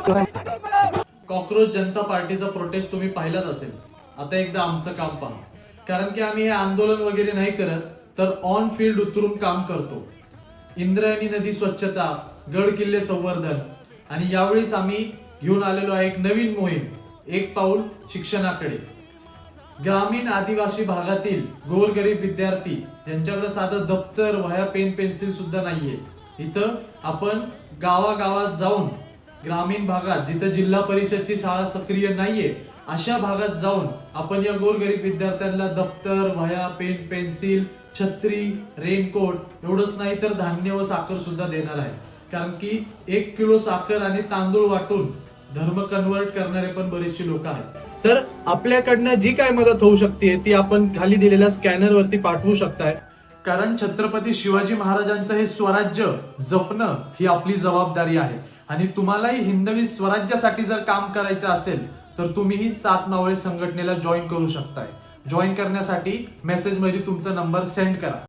Cockroach जनता पार्टीचा prostate तुम्ही पाहिलाच असेल. आता एकदा आमचं काम पहा, कारण की आम्ही हे आंदोलन वगैरे नाही करत, तर ऑन फील्ड उतरून काम करतो. इंद्रायणी नदी स्वच्छता, गड किल्ले संवर्धन, आणि यावेळीच आम्ही घेऊन आलेलो आहे एक नवीन मोहीम, एक पाऊल शिक्षणाकडे. ग्रामीण आदिवासी भागातील गोरगरीब विद्यार्थी ज्यांच्याकडे साधं दप्तर, वह्या, पेन, पेन्सिल सुद्धा नाहीये, इथं आपण गावागावात जाऊन, ग्रामीण भागात जिथं जिल्हा परिषदची शाळा सक्रिय नाहीये अशा भागात जाऊन आपण या गोरगरीब विद्यार्थ्यांना दप्तर, वह्या, पेन, पेन्सिल, छत्री, रेनकोट एवढंच नाही तर धान्य व साखर सुद्धा देणार आहे. कारण की 1 किलो साखर आणि तांदूळ वाटून धर्म कन्वर्ट करणारे पण बरेचसे लोक आहेत. तर आपल्याकडनं जी काय मदत होऊ शकते ती आपण खाली दिलेल्या स्कॅनर वरती पाठवू शकताय. कारण छत्रपती शिवाजी महाराजांचं हे स्वराज्य जपणं ही आपली जबाबदारी आहे. आणि तुम्हालाही हिंदवी स्वराज्यासाठी जर काम करायचं असेल तर तुम्हीही 7 मावळे संघटनेला जॉईन करू शकताय. जॉईन करण्यासाठी मेसेजमध्ये तुमचा नंबर सेंड करा.